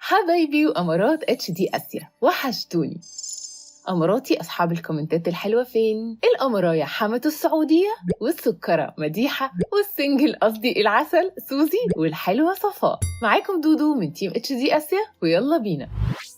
حبايبي وأمارات HD آسيا وحشتوني. أماراتي أصحاب الكومنتات الحلوة فين؟ الأمراية حمد السعودية والسكرة مديحة والسنجل قصدي العسل سوزي والحلوة صفاء. معاكم دودو من تيم HD آسيا ويلا بينا.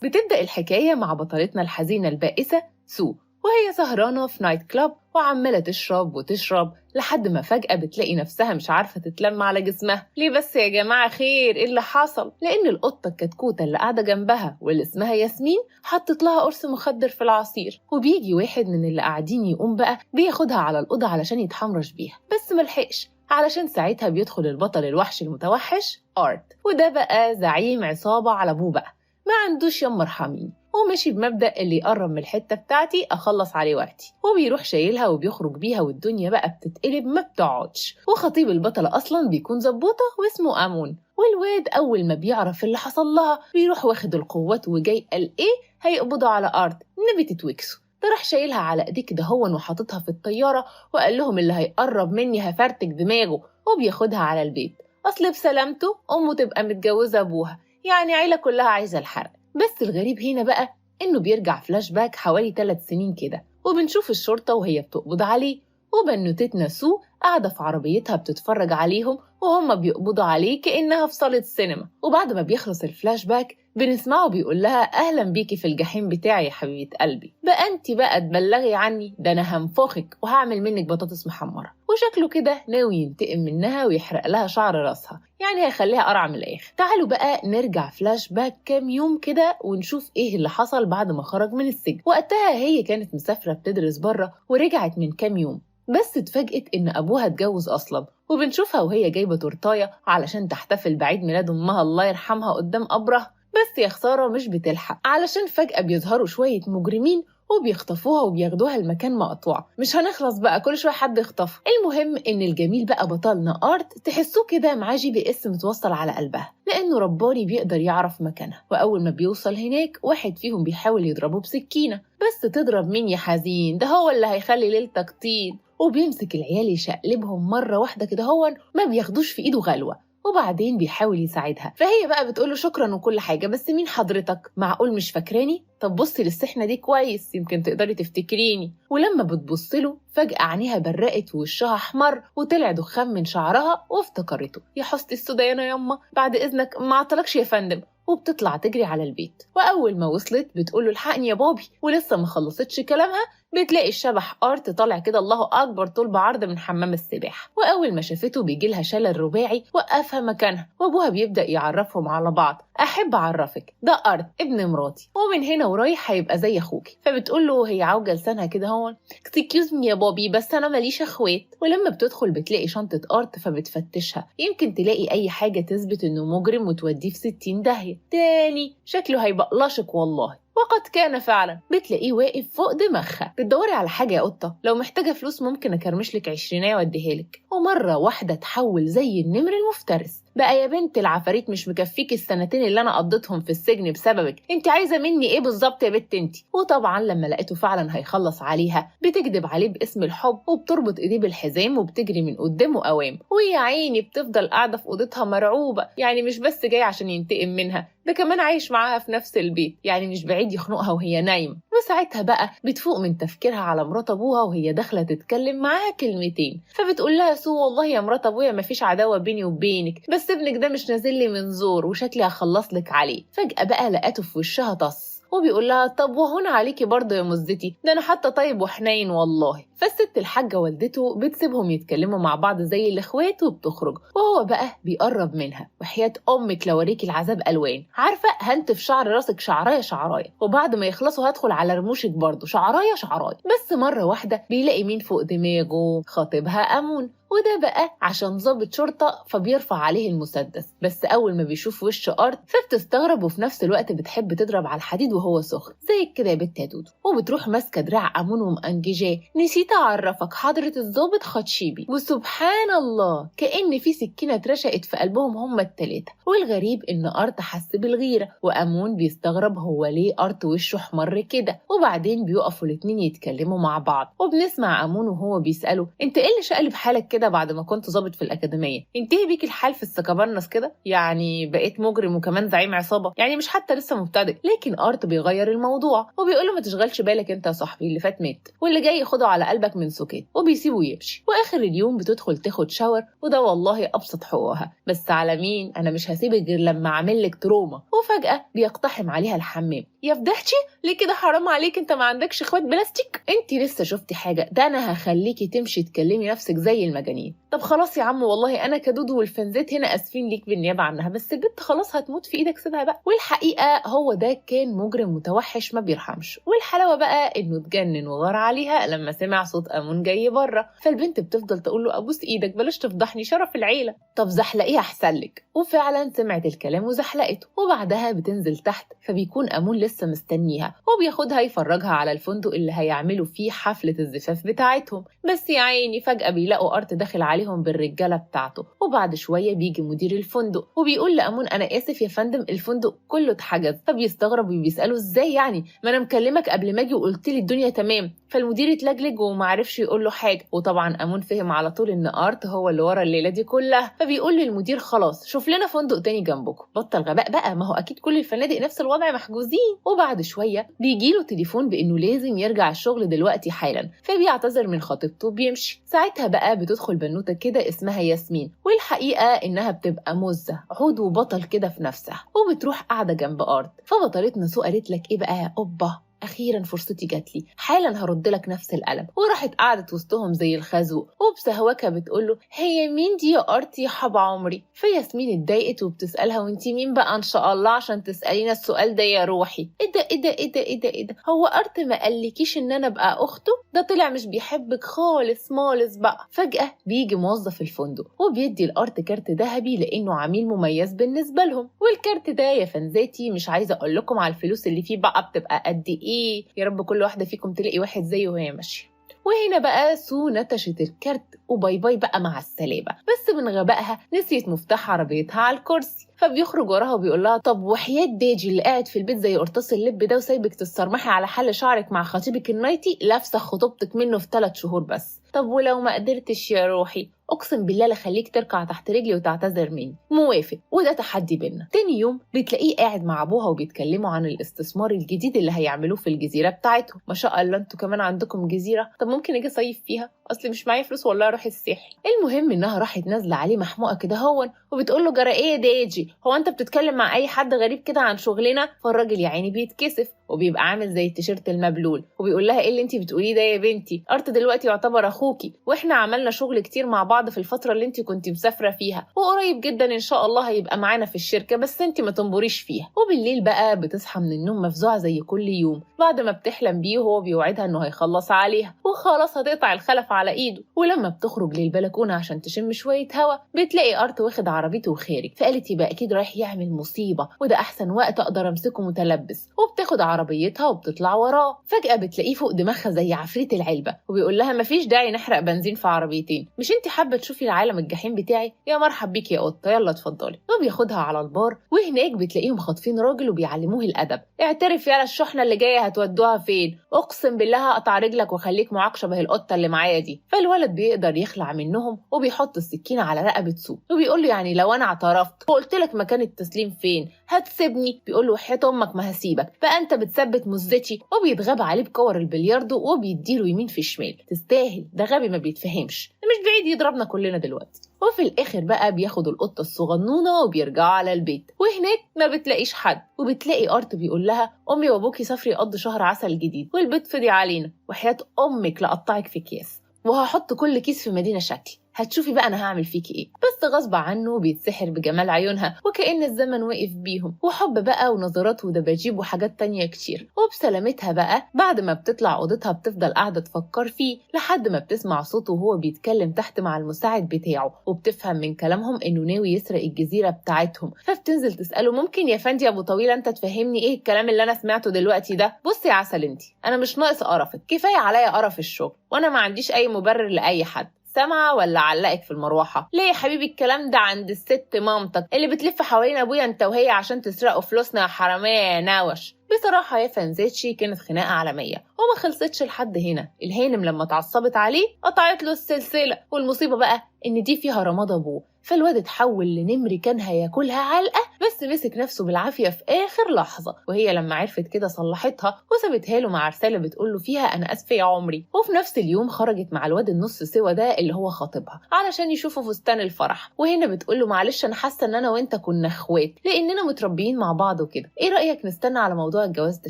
بتبدأ الحكاية مع بطلتنا الحزينة البائسة سو، وهي سهرانة في نايت كلاب وعمالة تشرب وتشرب لحد ما فجأة بتلاقي نفسها مش عارفة تتلم على جسمها. ليه بس يا جماعة خير؟ إيه اللي حصل؟ لأن القطة الكتكوتة اللي قاعدة جنبها واللي اسمها ياسمين حطت لها قرص مخدر في العصير، وبيجي واحد من اللي قاعدين يقوم بقى بياخدها على الأوضة علشان يتحمرش بيها، بس ملحقش علشان ساعتها بيدخل البطل الوحش المتوحش آرت، وده بقى زعيم عصابة على أبوه بقى، ما عندوش يما ارحميني، وماشي بمبدأ اللي يقرب من الحتة بتاعتي أخلص عليه وقتي، وبيروح شايلها وبيخرج بيها والدنيا بقى بتتقلب ما بتقعدش. وخطيب البطلة أصلا بيكون زبوطة واسمه أمون، والواد أول ما بيعرف اللي حصل لها بيروح واخد القوات وجاي قال إيه هيقبضوا على أرض النبي تتوكسوا. ده راح شايلها على إيديه كده هون وحاططها في الطيارة وقال لهم اللي هيقرب مني هفرتك دماغه، وبياخدها على البيت. أصل بسلامته أمه تبقى متجوزة أبوها، يعني عيلة كلها عايزة الحرق. بس الغريب هنا بقى إنه بيرجع فلاش باك حوالي 3 سنين كده، وبنشوف الشرطة وهي بتقبض عليه، وبنوتتنا سو قاعدة في عربيتها بتتفرج عليهم وهم بيقبضوا عليه كأنها في صالة سينما. وبعد ما بيخلص الفلاش باك بنسمعه بيقول لها أهلا بيكي في الجحيم بتاعي يا حبيبة قلبي، بقى أنت بقى تبلغي عني، ده أنا هنفخك وهعمل منك بطاطس محمرة. وشكله كده ناوي ينتقم منها ويحرق لها شعر راسها، يعني هيخليها قرع من الآخر. تعالوا بقى نرجع فلاش باك كام يوم كده ونشوف إيه اللي حصل بعد ما خرج من السجن. وقتها هي كانت مسافرة بتدرس بره ورجعت من كام يوم، بس اتفاجئت إن أبوها اتجوز أصلاً، وبنشوفها وهي جايبة تورتاية علشان تحتفل بعيد ميلاد أمها الله يرحمها قدام قبرها. بس يا خسارة مش بتلحق، علشان فجأة بيظهروا شوية مجرمين وبيخطفوها وبياخدوها المكان مقطوع. مش هنخلص بقى كل شوية حد يخطف. المهم إن الجميل بقى بطلنا آرت تحسوه كده معاه GPS متوصل على قلبها، لأنه رباني بيقدر يعرف مكانها. وأول ما بيوصل هناك واحد فيهم بيحاول يضربه بسكينة، بس تضرب مين يا حزين، ده هو اللي هيخلي ليلتك طين. وبيمسك العيال يشقلبهم مرة واحدة كده هون ما بياخدوش في إيده غلوة، وبعدين بيحاول يساعدها. فهي بقى بتقوله شكرا وكل حاجة، بس مين حضرتك؟ معقول مش فاكراني؟ طب بصي للسحنة دي كويس يمكن تقدري تفتكريني. ولما بتبصله فجأة عينيها برقت ووشها احمر وطلع دخان من شعرها وافتكرته. يا حستي السودانة ياما بعد إذنك ما عطلكش يا فندم. وبتطلع تجري على البيت، وأول ما وصلت بتقوله الحقني يا بابي، ولسه ما خلصتش كلامها بتلاقي الشبح آرت طالع كده الله أكبر طول بعرض من حمام السباحة. وأول ما شافته بيجيلها شلل رباعي وقفها مكانها، وأبوها بيبدأ يعرفهم على بعض. أحب أعرفك ده آرت ابن مراتي، ومن هنا ورايح هيبقى زي أخوكي. فبتقول له هي عوجة لسانها كده هون اكسكيوز مي يا بابي بس أنا ماليش أخوات. ولما بتدخل بتلاقي شنطة آرت فبتفتشها يمكن تلاقي أي حاجة تثبت إنه مجرم وتوديه في 60 داهية تاني، شكله هيبقلشك والله. وقد كان فعلا. بتلاقيه واقف فوق دماغها. بتدوري على حاجة يا قطة؟ لو محتاجة فلوس ممكن أكرمش لك 20 واديها لك. ومرة واحدة تحول زي النمر المفترس. بقى يا بنت العفاريت مش مكفيك السنتين اللي أنا قضيتهم في السجن بسببك، انت عايزة مني ايه بالظبط يا بنت انت؟ وطبعا لما لقيته فعلا هيخلص عليها بتكذب عليه باسم الحب وبتربط ايديه بالحزام وبتجري من قدامه قوام. ويا عيني بتفضل قاعدة في أوضتها مرعوبة، يعني مش بس جاي عشان ينتقم منها، ده كمان عايش معاها في نفس البيت، يعني مش بعيد يخنقها وهي نايمة. وساعتها بقى بتفوق من تفكيرها على مرات أبوها وهي داخلة تتكلم معاها كلمتين. فبتقول لها سو والله يا مرات أبويا مفيش عداوة بيني وبينك، بس ابنك ده مش نازل لي من زور وشكلي هخلص لك عليه. فجأة بقى لقاته في وشها طص، وبيقول لها طب وهنا عليكي برضه يا مزتي، ده انا حتى طيب وحنين والله. فالست الحاجة والدته بتسيبهم يتكلموا مع بعض زي الاخوات وبتخرج، وهو بقى بيقرب منها وحياة امك لوريكي العذاب الوان، عارفة هنتف شعر راسك شعرايه شعرايه، وبعد ما يخلصوا هدخل على رموشك برضه شعرايه شعرايه. بس مرة واحدة بيلاقي مين فوق دماغه؟ خطيبها أمون، وده بقى عشان ضابط شرطة فبيرفع عليه المسدس. بس أول ما بيشوف وش آرت فبتستغرب وفي نفس الوقت بتحب تضرب على الحديد وهو سخن زي كده يا بنت يا دودو. وبتروح ماسكة دراع أمون ومأنججاه. نسيت يتعرفك حضرة الضابط خطشيبي. وسبحان الله كأن في سكينة اترشقت في قلبهم هما التلاتة. والغريب إن أرت حس بالغيرة، وأمون بيستغرب هو ليه أرت وشه احمر كده. وبعدين بيقفوا الاتنين يتكلموا مع بعض، وبنسمع أمون وهو بيسأله انت ايه اللي شقلب حالك كده بعد ما كنت ضابط في الأكاديمية؟ انتهي بيك الحال في السكابرنس كده؟ يعني بقيت مجرم وكمان زعيم عصابة؟ يعني مش حتى لسه مبتدئ؟ لكن أرت بيغير الموضوع وبيقوله ما تشغلش بالك انت يا صاحبي، اللي فات مات واللي جاي خده على قلبك من سكات، وبيسيبه يمشي. واخر اليوم بتدخل تاخد شاور، وده والله ابسط حقوقها، بس على مين؟ انا مش هسيبك غير لما اعمل لك تروما. وفجأة بيقتحم عليها الحمام. يا فضحتي ليه كده؟ حرام عليك، انت ما عندكش اخوات بلاستيك؟ انت لسه شفتي حاجة؟ ده انا هخليكي تمشي تكلمي نفسك زي المجانين. طب خلاص يا عم والله انا كدودو والفنزات هنا اسفين ليك بالنيابة عنها، بس البت خلاص هتموت في ايدك، سيبها بقى. والحقيقة هو ده كان مجرم متوحش ما بيرحمش. والحلاوة بقى انه اتجنن وغار عليها لما سمع صوت أمون جاي بره. فالبنت بتفضل تقول له ابوس ايدك بلاش تفضحني، شرف العيلة. طب زحلقيه احسن لك. وفعلا سمعت الكلام وزحلقته. وبعدها بتنزل تحت، فبيكون أمون لسه مستنيها وبياخدها يفرجها على الفندق اللي هيعملوا فيه حفلة الزفاف بتاعتهم. بس يا عيني فجأة بيلاقوا أرت داخل عليهم بالرجالة بتاعته. وبعد شوية بيجي مدير الفندق وبيقول لأمون أنا آسف يا فندم الفندق كله اتحجز. فبيستغرب وبيسأله ازاي يعني؟ ما أنا مكلمك قبل ما أجي وقلت لي الدنيا تمام. فالمدير اتلجلج ومعرفش يقول له حاجة. وطبعا أمون فهم على طول إن أرت هو اللي ورا الليلة دي كلها. فبيقول للمدير خلاص شوف لنا فندق تاني جنبكم، بطل غباء بقى، ما هو أكيد كل الفنادق نفس الوضع محجوزين. وبعد شوية بيجيله تليفون بإنه لازم يرجع الشغل دلوقتي حالا، فبيعتذر من خطيبته وبيمشي. ساعتها بقى بتدخل بنوتة كده اسمها ياسمين، والحقيقة إنها بتبقى مزة عود وبطل كده في نفسها، وبتروح قاعدة جنب أرت. فبطلتنا سو قالت لك إيه بقى؟ أوبا أخيرا فرصتي جاتلي، حالا هرد لك نفس القلم. وراحت قعدت وسطهم زي الخازوق وبسهوكة بتقوله هي مين دي يا أرتي يا حب عمري؟ فياسمين اتضايقت وبتسألها وانتي مين بقى إن شاء الله عشان تسألينا السؤال ده يا روحي؟ إيه ده هو أرت ما قالكيش إن أنا بقى أخته؟ ده طلع مش بيحبك خالص مالص بقى. فجأة بيجي موظف الفندق وبيدي الأرت كارت ذهبي لأنه عميل مميز بالنسبة لهم. والكارت ده يا فنزاتي مش عايزة أقول لكم على الفلوس اللي فيه بقى بتبقى قد إيه. يا رب كل واحدة فيكم تلاقي واحد زيه وهي ماشية. وهنا بقى سو نتشت الكارت وباي باي بقى مع السلامة. بس من غبائها نسيت مفتاح عربيتها على الكرسي. فبيخرج وراها وبيقول لها طب وحياة داجي اللي قاعد في البيت زي قرطاس اللب ده وسايبك تتصرمحي على حل شعرك مع خطيبك النايتي لافسخ خطوبتك منه في 3 شهور بس. طب ولو ما قدرتش يا روحي اقسم بالله لخليك تركع تحت رجلي وتعتذر مني. موافق، وده تحدي بينا. تاني يوم بتلاقيه قاعد مع ابوها وبيتكلموا عن الاستثمار الجديد اللي هيعملوه في الجزيره بتاعتهم. ما شاء الله انتوا كمان عندكم جزيره، طب ممكن اجي اصيف فيها؟ اصل مش معايا فلوس والله اروح الساحل. المهم انها راحت نازله عليه محموقه كده هون وبتقول له جرى ايه يا داجي؟ هو انت بتتكلم مع اي حد غريب كده عن شغلنا؟ فالراجل يا عيني بيتكسف وبيبقى عامل زي التيشيرت المبلول وبيقول لها ايه اللي انت بتقوليه ده يا بنتي؟ ارت دلوقتي يعتبر اخوكي واحنا عملنا شغل كتير مع بعض في الفتره اللي انت كنت مسافره فيها، وقريب جدا ان شاء الله هيبقى معانا في الشركه، بس انت ما تنبريش فيها. وبالليل بقى بتصحى من النوم مفزوعه زي كل يوم بعد ما بتحلم بيه وهو بيوعدها انه هيخلص عليها وخلاص هتقطع الخلف على ايده. ولما بتخرج للبلكونه عشان تشم شويه هوا بتلاقي ارت واخد عربيته وخارج. فقالت يبقى اكيد رايح يعمل مصيبه وده احسن وقت اقدر امسكه متلبس. وبتاخد عربيتها وبتطلع وراه. فجاه بتلاقيه فوق دماغها زي عفريت العلبه وبيقول لها مفيش داعي نحرق بنزين في عربيتين، مش انت حابه تشوفي العالم الجحيم بتاعي؟ يا مرحب بيك يا قطه يلا اتفضلي. وبياخدها على البار وهناك بتلاقيهم خاطفين راجل وبيعلموه الادب. اعترف يالا الشحنه اللي جايه هتودوها فين؟ اقسم بالله هقطع رجلك واخليك معاق شبه القطه اللي معايا دي. فالولد بيقدر يخلع منهم وبيحط السكينه على رقبه سو وبيقول له يعني لو انا اعترفت وقلت لك مكان التسليم فين هتسيبني؟ بيقول له وحياة امك ما هسيبك بقى، انت بتثبت مزتي. وبيتغاب عليه بكور البلياردو وبيديله يمين في شمال. تستاهل، ده غبي ما بيتفهمش، مش بعيد يضربنا كلنا دلوقتي. وفي الاخر بقى بياخدوا القطه الصغنونه وبيرجعوا على البيت وهناك ما بتلاقيش حد. وبتلاقي ارت بيقول لها امي وابوكي سافروا يقضوا شهر عسل جديد والبيت فضي علينا، وحياة امك لقطعك في اكياس وهحط كل كيس في مدينه شكل. هتشوفي بقى أنا هعمل فيكي إيه. بس غصب عنه بيتسحر بجمال عيونها وكأن الزمن وقف بيهم، وحب بقى ونظرات ودباجيب وحاجات تانية كتير. وبسلامتها بقى بعد ما بتطلع أوضتها بتفضل قاعدة تفكر فيه لحد ما بتسمع صوته وهو بيتكلم تحت مع المساعد بتاعه، وبتفهم من كلامهم إنه ناوي يسرق الجزيرة بتاعتهم. فبتنزل تسأله ممكن يا فندي أبو طويل أنت تفهمني إيه الكلام اللي أنا سمعته دلوقتي ده؟ بصي يا عسل انتي، أنا مش ناقص قرفك، كفاية عليا قرف الشغل، وأنا ما عنديش أي مبرر لأي حد. سامعة ولا علقك في المروحة؟ ليه يا حبيبي الكلام ده عند الست مامتك اللي بتلف حوالين أبويا أنت وهي عشان تسرقوا فلوسنا يا حرامية يا ناوش. بصراحة يا فنزيتشي كانت خناقة عالمية وما خلصتش لحد هنا. الهانم لما اتعصبت عليه قطعت له السلسلة، والمصيبة بقى إن دي فيها رماد أبوه، فالواد اتحول لنمر كان هياكلها علقة، بس مسك نفسه بالعافية في آخر لحظة. وهي لما عرفت كده صلحتها وسابتها له مع رسالة بتقول له فيها أنا آسفة يا عمري. وفي نفس اليوم خرجت مع الواد النص سوا ده اللي هو خاطبها علشان يشوفوا فستان الفرح، وهنا بتقول له معلش أنا حاسة إن أنا وأنت كنا إخوات لأننا متربيين مع بعض وكده، إيه رأيك نستنى على موضوع الجواز ده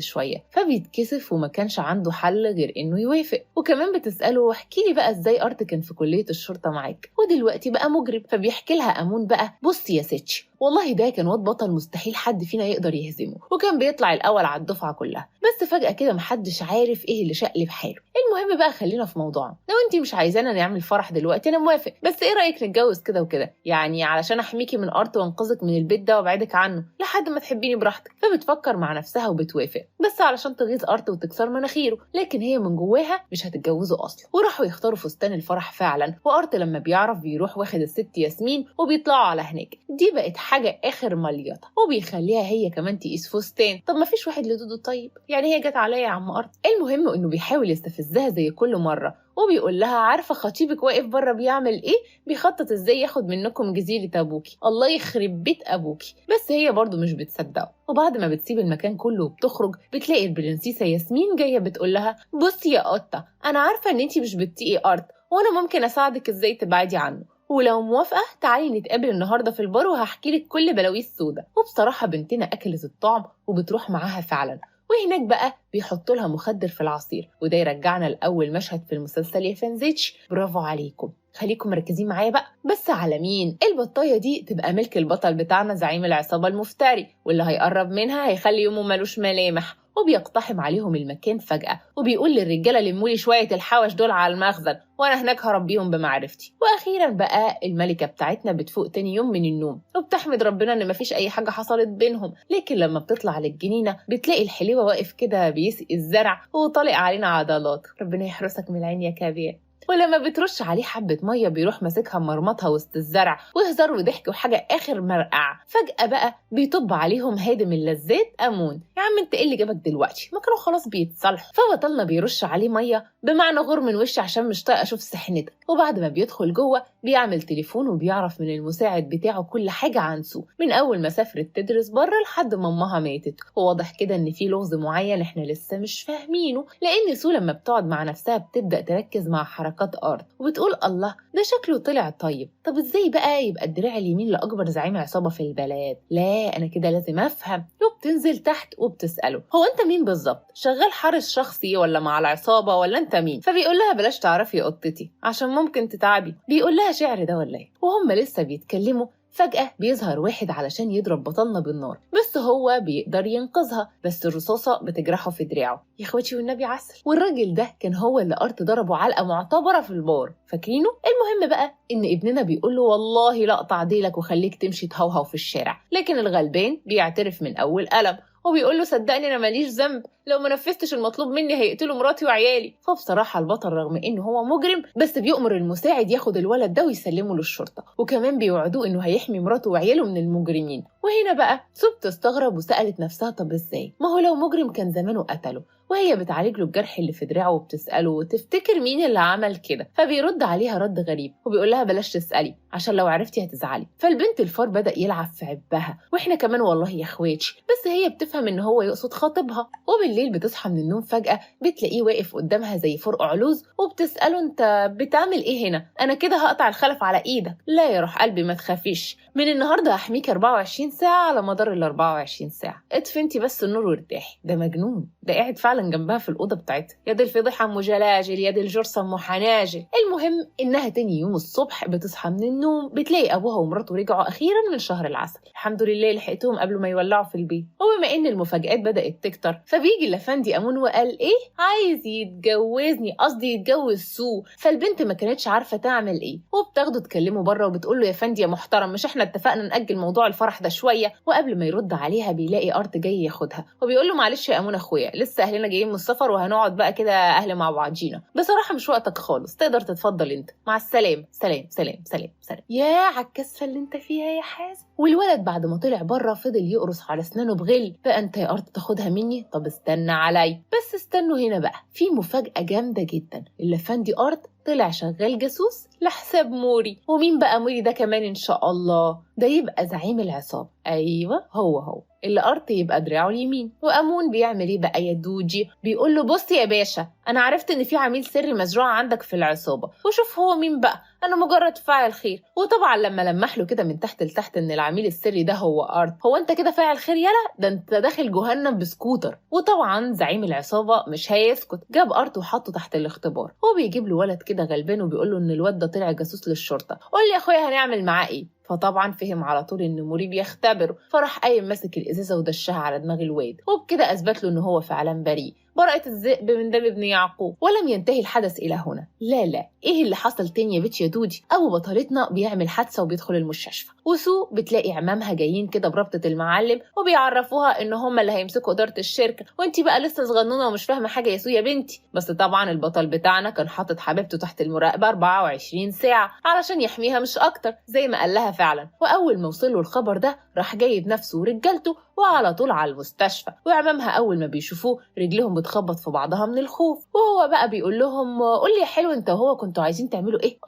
شوية؟ فبيتكسف وما كانش عنده حل غير إنه يوافق. وكمان بتسأله احكي لي بقى إزاي أرت كان في كلية الشرطة معاك ودلوقتي بقى مجرم. فبيحكي لها أمون بقى بصي يا ستشي والله ده كان واد بطل مستحيل حد فينا يقدر يهزمه، وكان بيطلع الأول على الدفعة كلها، بس فجأة كده محدش عارف إيه اللي شقلب حاله. المهم بقى خلينا في موضوعنا، لو انتي مش عايزانا نعمل فرح دلوقتي أنا موافق، بس إيه رأيك نتجوز كده وكده، يعني علشان أحميكي من أرت وأنقذك من البيت ده وأبعدك عنه لحد ما تحبيني براحتك. فبتفكر مع نفسها وبتوافق بس علشان تغيظ أرت وتكسر مناخيره، لكن هي من جواها مش هتتجوزه أصلا. وراحوا يختاروا فستان الفرح فعلا، وأرت لما بيعرف بيروح واخد الست ياسمين وبيطلعوا على هناك. دي بقت حاجة آخر مليطة، وبيخليها هي كمان تقيس فستان. طب ما فيش واحد لدودو طيب، يعني هي جت عليا يا عم أرت. المهم إنه بيحاول يستفزها زي كل مرة، وبيقول لها عارفة خطيبك واقف بره بيعمل إيه؟ بيخطط إزاي ياخد منكم جزيرة أبوكي، الله يخرب بيت أبوكي. بس هي برضو مش بتصدقه. وبعد ما بتسيب المكان كله وبتخرج بتلاقي البرنسيسة ياسمين جاية بتقول لها بصي يا قطة أنا عارفة إن أنتي مش بتطيقي أرت، وأنا ممكن أساعدك إزاي تبعدي عنه، ولو موافقة تعالي نتقابل النهاردة في البار وهحكيلك كل بلاويس سودا. وبصراحة بنتنا أكلت الطعم وبتروح معاها فعلا، وهناك بقى بيحطوا لها مخدر في العصير. وده يرجعنا لأول مشهد في المسلسل يا فنزيتش، برافو عليكم، خليكم مركزين معايا بقى. بس على مين؟ البطاية دي تبقى ملك البطل بتاعنا زعيم العصابة المفتري، واللي هيقرب منها هيخلي يومه ملوش ملامح. وبيقتحم عليهم المكان فجأة وبيقول للرجالة لمولي شوية الحوش دول على المخزن وانا هناك هربيهم بمعرفتي. واخيرا بقى الملكة بتاعتنا بتفوق تاني يوم من النوم وبتحمد ربنا ان مفيش اي حاجة حصلت بينهم، لكن لما بتطلع للجنينة بتلاقي الحليوة واقف كده بيسقي الزرع وطالق علينا عضلات، ربنا يحرسك من العين يا كابير. ولما بترش عليه حبة مية بيروح ماسكها مرمطها وسط الزرع، وهزار وضحك وحاجة آخر مرقعة. فجأة بقى بيطب عليهم هادم اللذات أمون، يا عم انت ايه اللي جابك دلوقتي؟ ما كانوا خلاص بيتصالحوا. فبطلنا بيرش عليه مية بمعنى غور من وشي عشان مش طايقة اشوف سحنتك. وبعد ما بيدخل جوه بيعمل تليفون وبيعرف من المساعد بتاعه كل حاجة عن سو، من أول ما سافرت تدرس بره لحد ما أمها ماتت. وواضح كده إن في لغز معين إحنا لسه مش فاهمينه، لأن سو لما بتقعد مع نفسها بتبدأ تركز مع حركات أرت وبتقول الله ده شكله طلع طيب، طب إزاي بقى يبقى الدراع اليمين لأكبر زعيم عصابة في البلد؟ لا أنا كده لازم أفهم. وبتنزل تحت وبتسأله هو أنت مين بالظبط؟ شغال حارس شخصي ولا مع العصابة ولا أنت مين؟ فبيقول لها بلاش تعرفي يا قطتي عشان ممكن تتعبي. بيقول لها شعر ده ولا ايه؟ وهم لسه بيتكلموا فجأة بيظهر واحد علشان يضرب بطلنا بالنار، بس هو بيقدر ينقذها، بس الرصاصة بتجرحه في دراعه. يا اخواتي والنبي عسل. والراجل ده كان هو اللي أرت ضربه علقة معتبرة في البار، فاكرينه؟ المهم بقى إن ابننا بيقول له والله لا أقطع ديلك وخليك تمشي تهوهو في الشارع، لكن الغلبان بيعترف من أول قلم وبيقول له صدقني أنا ماليش ذنب، لو ما نفذتش المطلوب مني هيقتلوا مراتي وعيالي. فبصراحة البطل رغم إنه هو مجرم بس بيؤمر المساعد ياخد الولد ده ويسلمه للشرطة، وكمان بيوعدوه إنه هيحمي مراته وعياله من المجرمين. وهنا بقى سو بتستغرب وسألت نفسها طب إزاي؟ ما هو لو مجرم كان زمانه قتله. وهي بتعالج له الجرح اللي في دراعه وبتسأله تفتكر مين اللي عمل كده؟ فبيرد عليها رد غريب وبيقول لها بلاش تسألي عشان لو عرفتي هتزعلي. فالبنت الفار بدأ يلعب في عبها، واحنا كمان والله يا اخواتي، بس هي بتفهم ان هو يقصد خاطبها. وبالليل بتصحى من النوم فجأة بتلاقيه واقف قدامها زي فرق علوز وبتسأله انت بتعمل ايه هنا؟ انا كده هقطع الخلف على ايدك. لا يا روح قلبي ما تخافيش، من النهارده هحميك 24 ساعة على مدار ال 24 ساعة، اطفي انتي بس النور وارتاحي. ده مجنون، ده قاعد فعلا فعلا جنبها في الأوضة بتاعتها. يا دي الفضيحة أم جلاجل، يا دي الجرصة أم حناجل. المهم إنها تاني يوم الصبح بتصحى من النوم بتلاقي أبوها ومراته رجعوا أخيرا من شهر العسل. الحمد لله لحقتهم قبل ما يولعوا في البيت. وبما إن المفاجآت بدأت تكتر فبيجي الأفندي أمون وقال إيه؟ عايز يتجوزني، قصدي يتجوز سو. فالبنت ما كانتش عارفة تعمل إيه، وبتاخده تكلمه بره وبتقول له يا فندي يا محترم، مش إحنا اتفقنا نأجل موضوع الفرح ده شوية؟ وقبل ما يرد عليها بيلاقي أرت جاي ياخدها وبيقول له معلش يا أمون أخويا، لسه أهلنا جايين من السفر وهنقعد بقى كده أهل مع بعضينا، بصراحة مش وقتك خالص، تقدر تتفضل أنت، مع السلامة. سلام سلام سلام سلام. يا عالكسفة اللي أنت فيها يا حازم. والولد بعد ما طلع بره فضل يقرص على أسنانه بغل. بقى أنت يا أرت تاخدها مني؟ طب استنى علي بس، استنوا هنا بقى في مفاجأة جامدة جدا. الأفندي أرت طلع شغال جاسوس لحساب موري. ومين بقى موري ده كمان إن شاء الله؟ ده يبقى زعيم العصابة. أيوة هو اللي أرت يبقى دراعه اليمين. وأمون بيعمل إيه بقى يا دوجي؟ بيقول له بص يا باشا، أنا عرفت إن في عميل سري مزروع عندك في العصابة، وشوف هو مين بقى، أنا مجرد فاعل خير. وطبعا لما لمح له كده من تحت لتحت إن العميل السري ده هو أرت، هو أنت كده فاعل خير يلا؟ ده أنت داخل جهنم بسكوتر. وطبعا زعيم العصابة مش هيسكت، جاب أرت وحطه تحت الاختبار. هو بيجيب له ولد كده غلبان وبيقول له إن الواد ده طلع جاسوس للشرطة، قول لي يا أخويا هنعمل معاه إيه؟ فطبعا فهم على طول ان موري بيختبره، فراح قايم ماسك الازازه ودشها على دماغ الواد، وبكده اثبت له ان هو فعلا بريء، براءة الذئب من دم ابن يعقوب. ولم ينتهي الحدث الى هنا، لا ايه اللي حصل تاني يا بيت يا دودي؟ ابو بطلتنا بيعمل حادثه وبيدخل المستشفى، وسو بتلاقي عمامها جايين كده بربطه المعلم وبيعرفوها ان هم اللي هيمسكوا اداره الشركه، وانتي بقى لسه صغنونه ومش فاهمه حاجه يا سو يا بنتي. بس طبعا البطل بتاعنا كان حاطط حبيبته تحت المراقبه 24 ساعه علشان يحميها مش اكتر زي ما قال لها فعلا. واول ما وصل له الخبر ده راح جايب نفسه ورجالته وعلى طول على المستشفى. وعمامها اول ما بيشوفوه رجلهم بتخبط في بعضها من الخوف، وهو بقى بيقول لهم قول لي يا حلو انت وهو كنتوا عايزين تعملوا ايه؟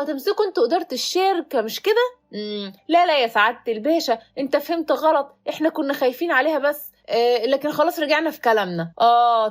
تمسكوا انتوا اداره الشركه مش كده؟ لا يا سعاده الباشا، انت فهمت غلط، احنا كنا خايفين عليها بس، لكن خلاص رجعنا في كلامنا.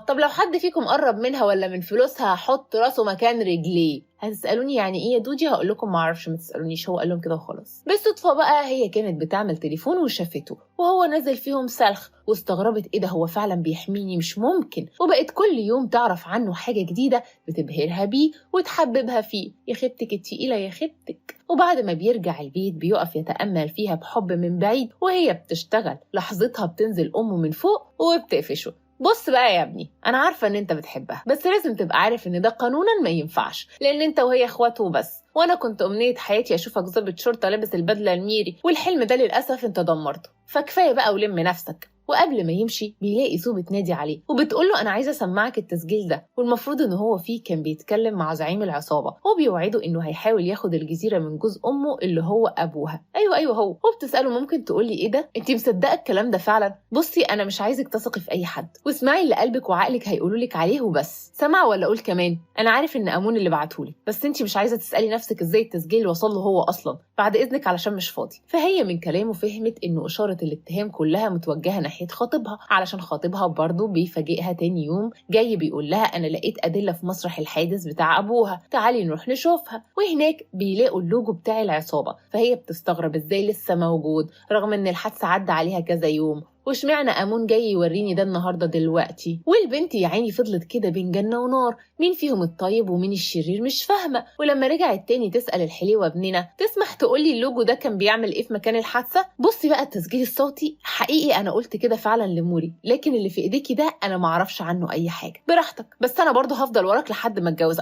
طب لو حد فيكم قرب منها ولا من فلوسها هحط راسه مكان رجليه. هتسألوني يعني ايه يا دودي؟ هقول لكم معرفش، ما تسألونيش، هو قال لهم كده وخلاص. بالصدفة بقى هي كانت بتعمل تليفون وشافته وهو نزل فيهم سلخ، واستغربت ايه ده، هو فعلا بيحميني مش ممكن. وبقت كل يوم تعرف عنه حاجة جديدة بتبهرها بيه وتحببها فيه. يا خيبتك التقيلة يا خيبتك. وبعد ما بيرجع البيت بيقف يتأمل فيها بحب من بعيد وهي بتشتغل. لحظتها بتنزل أمه من فوق وبتقفشه. بص بقى يا ابني، انا عارفه ان انت بتحبها، بس لازم تبقى عارف ان ده قانونا ما ينفعش، لان انت وهي اخوات وبس، وانا كنت امنيه حياتي اشوفك ضابط شرطه لابس البدله الميري، والحلم ده للاسف انت دمرته، فكفايه بقى ولم نفسك. وقبل ما يمشي بيلاقي سو بتنادي عليه وبتقول له انا عايزه اسمعك التسجيل ده. والمفروض ان هو فيه كان بيتكلم مع زعيم العصابه وبيوعده انه هيحاول ياخد الجزيره من جوز امه اللي هو ابوها. ايوه هو. وبتساله ممكن تقولي ايه ده؟ انت مصدقه الكلام ده فعلا؟ بصي انا مش عايزك تثقي في اي حد، واسمعي اللي قلبك وعقلك هيقولوا لك عليه وبس. سمع ولا اقول كمان؟ انا عارف ان امون اللي بعتهولي، بس انت مش عايزه تسالي نفسك ازاي التسجيل وصل له هو اصلا. بعد اذنك علشان مش فاضي. فهي من كلامه فهمت انه اشاره الاتهام كلها متوجهه ناحيه خطيبها، علشان خطيبها برضه بيفاجئها تاني يوم جاي بيقول لها انا لقيت ادله في مسرح الحادث بتاع ابوها، تعالي نروح نشوفها. وهناك بيلاقوا اللوجو بتاع العصابه، فهي بتستغرب ازاي لسه موجود رغم ان الحادثه عدى عليها كذا يوم، واشمعنى امون جاي يوريني ده النهارده دلوقتي. والبنت يا عيني فضلت كده بين جنه ونار، مين فيهم الطيب ومين الشرير مش فاهمه. ولما رجعت تاني تسال الحليوه ابننا تسمح تقولي اللوجو ده كان بيعمل ايه في مكان الحادثه؟ بصي بقى التسجيل الصوتي حقيقي انا قلت كده فعلا لموري، لكن اللي في ايديكي ده انا ما اعرفش عنه اي حاجه. براحتك، بس انا برضه هفضل وراك لحد ما اتجوز،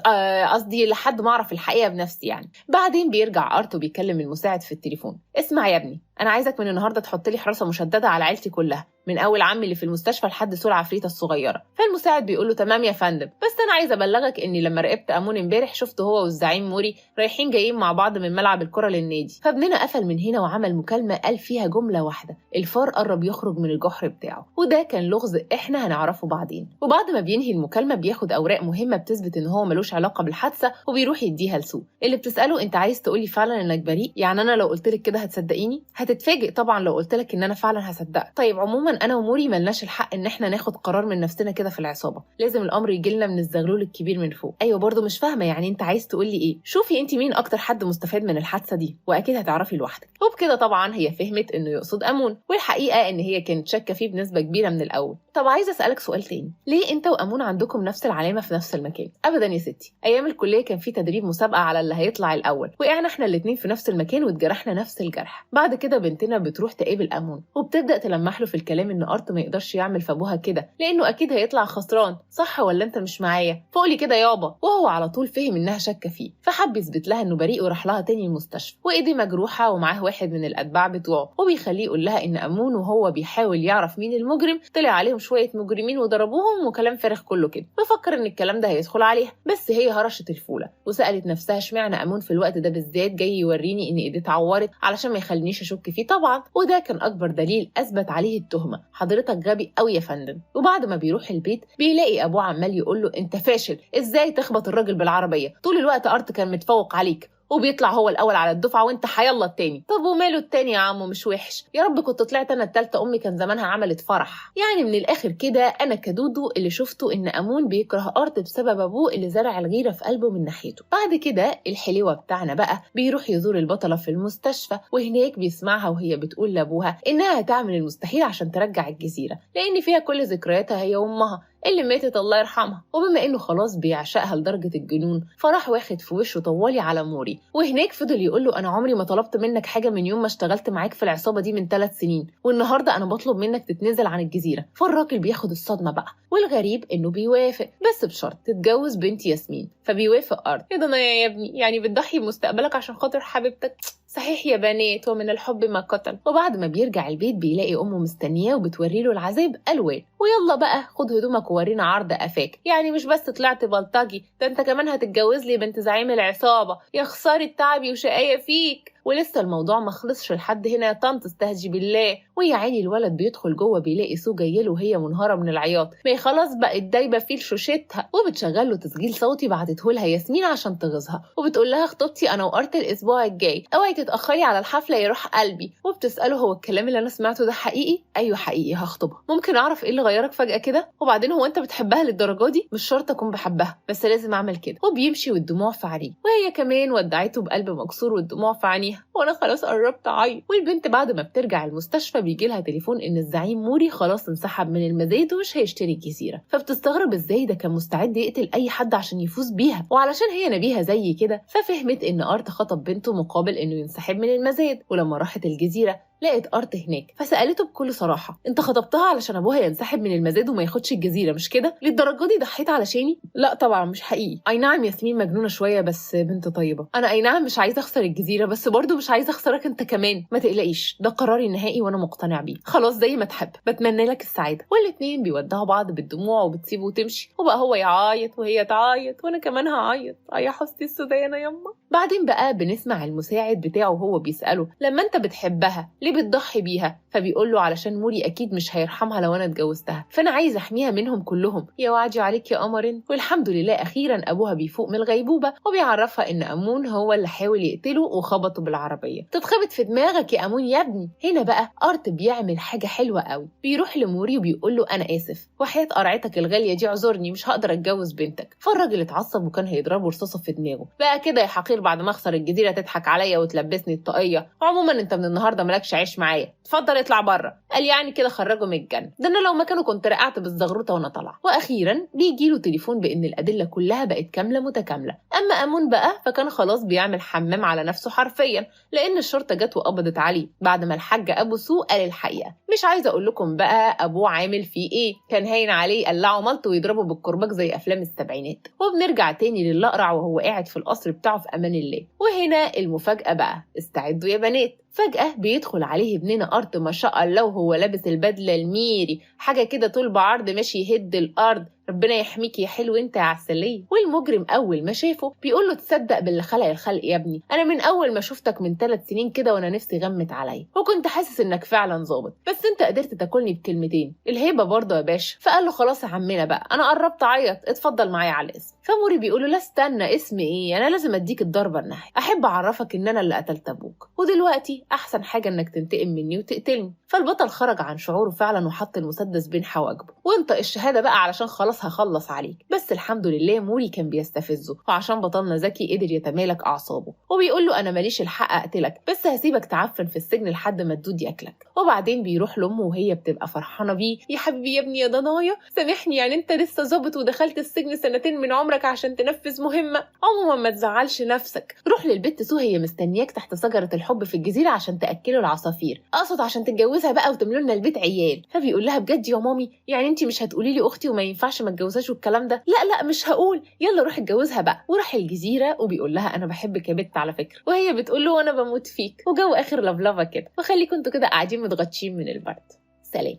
قصدي لحد ما اعرف الحقيقه بنفسي يعني. بعدين بيرجع ارتو بيكلم المساعد في التليفون، اسمع يا ابني انا عايزك من النهارده تحط لي حراسه مشدده على عيلتي كلها، من اول عمي اللي في المستشفى لحد سول عفريته الصغيره. فالمساعد بيقول له تمام يا فندم، بس انا عايزه ابلغك اني لما راقبت امون امبارح شفته هو والزعيم موري رايحين جايين مع بعض من ملعب الكره للنادي. فابننا قفل من هنا وعمل مكالمه قال فيها جمله واحده، الفار قرب يخرج من الجحر بتاعه، وده كان لغز احنا هنعرفه بعدين. وبعد ما بينهي المكالمه بياخد اوراق مهمه بتثبت ان هو ملوش علاقه بالحادثه وبيروح يديها لسو، اللي بتساله انت عايز تقولي فعلا انك بريء؟ يعني انا لو قلت لك كده هتصدقيني؟ هتتفاجئ طبعا لو قلت لك ان انا فعلا هصدقك. طيب عموما انا وموري ملناش الحق ان احنا ناخد قرار من نفسنا كده في العصابه، لازم الامر يجي لنا من الزغلول الكبير من فوق. ايوه برضو مش فاهمه، يعني انت عايز تقول لي ايه؟ شوفي انت مين اكتر حد مستفاد من الحادثه دي واكيد هتعرفي لوحدك. وبكده طبعا هي فهمت انه يقصد امون، والحقيقه ان هي كانت شاكه فيه بنسبه كبيره من الاول. طب عايزه اسالك سؤال تاني، ليه انت وامون عندكم نفس العلامه في نفس المكان؟ ابدا يا ستي، ايام الكليه كان في تدريب مسابقه على اللي هيطلع الاول، وقعنا احنا الاثنين في نفس المكان واتجرحنا نفس الجرح. بعد كده بنتنا بتروح تقابل امون وبتبدا تلمح له في الكلام ان ارت ما يقدرش يعمل في ابوها كده لانه اكيد هيطلع خسران، صح ولا انت مش معايا؟ فقولي كده يابا. وهو على طول فهم انها شاكه فيه، فحب يثبت لها انه بريء وراح لها تاني المستشفى وايديه مجروحه ومعاه واحد من الاتباع بتوعه، وبيخليه يقول لها ان امون وهو بيحاول يعرف مين المجرم طلع عليهم شويه مجرمين وضربوهم وكلام فارغ كله كده. بفكر ان الكلام ده هيدخل عليها، بس هي هرشت الفوله وسالت نفسها اشمعنى امون في الوقت ده بالذات جاي يوريني ان ايديه اتعورت علشان ما يخلينيش اشك فيه طبعا. وده كان اكبر دليل اثبت عليه التهمه. حضرتك غبي قوي يا فندم. وبعد ما بيروح البيت بيلاقي ابوه عمال يقول له انت فاشل، ازاي تخبط الراجل بالعربيه؟ طول الوقت ارت كان متفوق عليك وبيطلع هو الاول على الدفعه وانت حيلا التاني. طب وماله التاني يا عمو؟ مش وحش، يا رب كنت طلعت انا التالتة، امي كان زمانها عملت فرح. يعني من الاخر كده انا كدودو اللي شفته ان امون بيكره ارت بسبب ابوه اللي زرع الغيره في قلبه من ناحيته. بعد كده الحليوه بتاعنا بقى بيروح يزور البطله في المستشفى، وهناك بيسمعها وهي بتقول لابوها انها هتعمل المستحيل عشان ترجع الجزيره لان فيها كل ذكرياتها هي وامها اللي ماتت الله يرحمها. وبما انه خلاص بيعشقها لدرجه الجنون فراح واخد في وشه طوالي على موري، وهناك فضل يقول له انا عمري ما طلبت منك حاجه من يوم ما اشتغلت معاك في العصابه دي من 3 سنين، والنهارده انا بطلب منك تتنازل عن الجزيره. فالراجل بياخد الصدمه بقى، والغريب انه بيوافق بس بشرط تتجوز بنت ياسمين. فبيوافق ارض. ايه ده يا ابني، يعني بتضحي بمستقبلك عشان خاطر حبيبتك؟ صحيح يا بنات، ومن الحب ما قتل. وبعد ما بيرجع البيت بيلاقي امه مستنياه وبتوري له العذاب الوان، ويلا بقى خد هدومك وورينا عرض قفاك، يعني مش بس طلعت بلطجي، ده انت كمان هتتجوز لي بنت زعيم العصابه، يا خساره تعبي وشقايه فيك. ولسه الموضوع ما خلصش لحد هنا يا طنط، استهجي بالله. ويا عيني الولد بيدخل جوه بيلاقي سو جايله وهي منهاره من العياط، ما هي خلاص بقت دايبه في شوشتها، وبتشغل له تسجيل صوتي بعتته لها ياسمين عشان تغيظها، وبتقول لها خطوبتي انا وارت الاسبوع الجاي، اوعي تتاخري على الحفله يروح قلبي. وبتساله هو الكلام اللي انا سمعته ده حقيقي؟ ايوه حقيقي، هخطبها. ممكن اعرف ايه اللي غيرك فجاه كده؟ وبعدين هو انت بتحبها للدرجه دي؟ مش شرط اكون بحبها بس لازم اعمل كده. وبيمشي والدموع في عينيه، وهي كمان ودعته بقلب مكسور والدموع في عينيها، وانا خلاص قربت اعيط. والبنت بعد ما بترجع المستشفى بيجي لها تليفون ان الزعيم موري خلاص انسحب من المزاد ومش هيشتري الجزيره. فبتستغرب ازاي ده كان مستعد يقتل اي حد عشان يفوز بيها، وعلشان هي نبيهه زي كده ففهمت ان ارت خطب بنته مقابل انه ينسحب من المزاد. ولما راحت الجزيره لقت ارت هناك فسالته بكل صراحه انت خطبتها علشان ابوها ينسحب من المزاد وما ياخدش الجزيره مش كده؟ للدرجه دي ضحيت علشاني؟ لا طبعا مش حقيقي. اي نعم ياسمين مجنونه شويه بس بنت طيبه. انا اي نعم مش عايزه اخسر الجزيره بس برضو مش عايزه اخسرك انت كمان. ما تقلقيش ده قراري النهائي وانا مقتنع بيه. خلاص زي ما تحب، بتمنى لك السعاده. والاتنين بيودعوا بعض بالدموع وبتسيبه وتمشي، وبقى هو يعيط وهي تعيط وانا كمان هعيط. يا حستي السودانه يما. بعدين بقى بنسمع المساعد بتاعه وهو بيساله لما انت بتحبها ليه بتضحي بيها؟ فبيقول له علشان موري اكيد مش هيرحمها لو انا اتجوزتها، فانا عايز احميها منهم كلهم. يا وعدي عليك يا قمر. والحمد لله اخيرا ابوها بيفوق من الغيبوبه وبيعرفها ان امون هو اللي حاول يقتله وخبطه بالعربيه. تتخبط في دماغك يا امون يا ابني. هنا بقى ارت بيعمل حاجه حلوه قوي، بيروح لموري وبيقول له انا اسف وحياه قرعتك الغاليه دي اعذرني مش هقدر اتجوز بنتك. فالراجل اتعصب وكان هيضربه رصاصه في دماغه. بقى كده يا حقير بعد ما اخسر الجزيره تضحك عليا وتلبسني الطاقيه؟ عموما انت من النهارده مالكش عيش معايا، اتفضل اطلع بره. قال يعني كده خرجه من الجنه، ده انا لو مكانه كنت رقعت بالزغروطه وانا طالعه. واخيرا بيجي له تليفون بان الادله كلها بقت كامله متكامله. اما امون بقى فكان خلاص بيعمل حمام على نفسه حرفيا لان الشرطه جت وقبضت عليه بعد ما الحاج ابو سو قال الحقيقه. مش عايزه اقول لكم بقى ابوه عامل فيه ايه، كان هاين عليه يقلعه ملط ويضربه بالكرباج زي افلام السبعينات. وبنرجع تاني للأقرع وهو قاعد في القصر بتاعه في امان الله. وهنا المفاجاه بقى، استعدوا يا بنات. فجأة بيدخل عليه ابننا أرت ما شاء الله وهو لابس البدلة الميري، حاجة كده طول بعرض ماشي يهد الأرض، ربنا يحميك يا حلو انت يا عسلية. والمجرم اول ما شافه بيقول له تصدق باللي خلق الخلق يا ابني، انا من اول ما شفتك من 3 سنين كده وانا نفسي غمت عليا، وكنت حاسس انك فعلا ظابط، بس انت قدرت تاكلني بكلمتين، الهيبة برضه يا باشا. فقال له خلاص يا عمنا بقى، انا قربت اعيط، اتفضل معايا على الاسم. فموري بيقول له لا استنى، اسم ايه؟ انا لازم اديك الضربة النهائية، احب اعرفك ان انا اللي قتلت ابوك، ودلوقتي احسن حاجة انك تنتقم مني وتقتلني. فالبطل خرج عن شعوره فعلا وحط المسدس بين حواجبه وانطق الشهادة بقى علشان خلاص هخلص عليك. بس الحمد لله موري كان بيستفزه، وعشان بطلنا ذكي قدر يتمالك اعصابه وبيقول له انا ماليش الحق اقتلك، بس هسيبك تعفن في السجن لحد ما الدود ياكلك. وبعدين بيروح لامه وهي بتبقى فرحانه بيه، يا حبيبي يا ابني يا ضنايا سامحني، يعني انت لسه ظابط ودخلت السجن 2 من عمرك عشان تنفذ مهمه؟ عموما ما تزعلش نفسك، روح للبت سو هي مستنياك تحت شجره الحب في الجزيره عشان تاكله العصافير، اقصد عشان تتجوزها بقى وتملوا لنا البيت عيال. فبيقول لها بجد يا مامي، يعني انت مش هتقولي لي اختي وما ينفعش ما اتجوزهاش والكلام ده؟ لا مش هقول، يلا روح اتجوزها بقى. وراح الجزيره وبيقول لها انا بحبك يا بت على فكره، وهي بتقول له وانا بموت فيك، وجو اخر لفلفه كده. وخليكم انتوا كده قاعدين متغطشين من البرد. سلام.